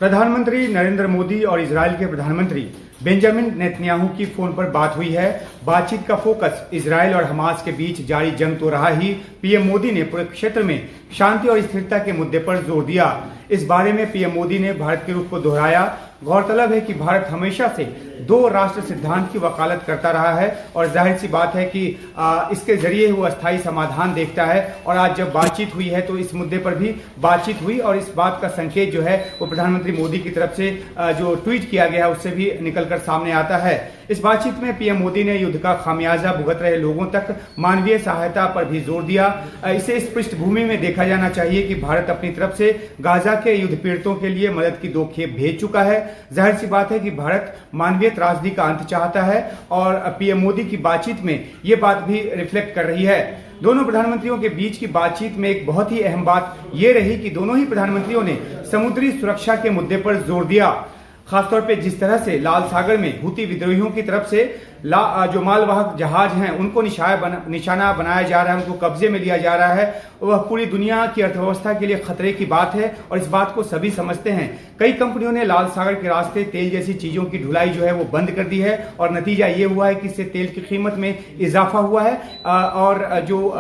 प्रधानमंत्री नरेंद्र मोदी और इजराइल के प्रधानमंत्री बेंजामिन नेतन्याहू की फोन पर बात हुई है। बातचीत का फोकस इजराइल और हमास के बीच जारी जंग तो रहा ही, पीएम मोदी ने पूरे क्षेत्र में शांति और स्थिरता के मुद्दे पर जोर दिया। इस बारे में पीएम मोदी ने भारत के रुख को दोहराया। गौरतलब है कि भारत हमेशा से दो राष्ट्र सिद्धांत की वकालत करता रहा है और जाहिर सी बात है कि इसके जरिए वो अस्थायी समाधान देखता है। और आज जब बातचीत हुई है तो इस मुद्दे पर भी बातचीत हुई और इस बात का संकेत जो है वो प्रधानमंत्री मोदी की तरफ से जो ट्वीट किया गया है उससे भी निकलकर सामने आता है। इस बातचीत में पीएम मोदी ने युद्ध का खामियाजा भुगत रहे लोगों तक मानवीय सहायता पर भी जोर दिया। इसे इस पृष्ठभूमि में देखा जाना चाहिए कि भारत अपनी तरफ से गाजा के युद्ध पीड़ितों के लिए मदद की 2 खेप भेज चुका है। जाहिर सी बात है कि भारत मानवीय त्रासदी का अंत चाहता है और पीएम मोदी की बातचीत में ये बात भी रिफ्लेक्ट कर रही है। दोनों प्रधानमंत्रियों के बीच की बातचीत में एक बहुत ही अहम बात ये रही कि दोनों ही प्रधानमंत्रियों ने समुद्री सुरक्षा के मुद्दे पर जोर दिया। खासतौर पे जिस तरह से लाल सागर में हुती विद्रोहियों की तरफ से जो मालवाहक जहाज हैं उनको निशाना बनाया जा रहा है, उनको कब्जे में लिया जा रहा है, वह पूरी दुनिया की अर्थव्यवस्था के लिए खतरे की बात है और इस बात को सभी समझते हैं। कई कंपनियों ने लाल सागर के रास्ते तेल जैसी चीजों की ढुलाई जो है वो बंद कर दी है और नतीजा ये हुआ है कि इससे तेल की कीमत में इजाफा हुआ है और जो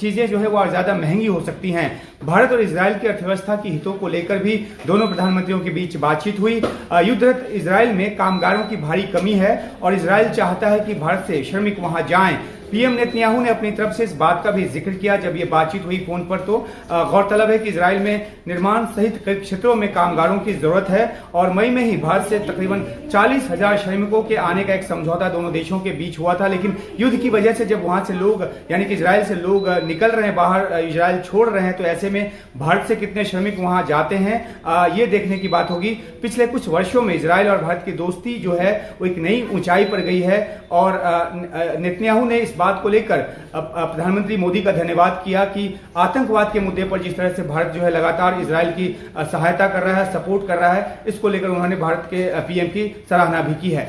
चीजें जो है वो ज्यादा महंगी हो सकती हैं। भारत और इजराइल की अर्थव्यवस्था की हितों को लेकर भी दोनों प्रधानमंत्रियों के बीच बातचीत हुई। युद्धरत इजराइल में कामगारों की भारी कमी है और इजराइल चाहता है कि भारत से श्रमिक वहां जाएं। पीएम नेतन्याहू ने अपनी तरफ से इस बात का भी जिक्र किया जब ये बातचीत हुई फोन पर। तो गौरतलब है कि इजराइल में निर्माण सहित कई क्षेत्रों में कामगारों की जरूरत है और मई में ही भारत से तकरीबन 40,000 श्रमिकों के आने का एक समझौता दोनों देशों के बीच हुआ था। लेकिन युद्ध की वजह से जब वहां से लोग यानी कि इजराइल से लोग निकल रहे हैं, बाहर इजराइल छोड़ रहे हैं, तो ऐसे में भारत से कितने श्रमिक वहां जाते हैं ये देखने की बात होगी। पिछले कुछ वर्षों में इजराइल और भारत की दोस्ती जो है वो एक नई ऊंचाई पर गई है और नेतन्याहू ने इस बात को लेकर प्रधानमंत्री मोदी का धन्यवाद किया कि आतंकवाद के मुद्दे पर जिस तरह से भारत जो है लगातार इजराइल की सहायता कर रहा है, सपोर्ट कर रहा है, इसको लेकर उन्होंने भारत के पीएम की सराहना भी की है।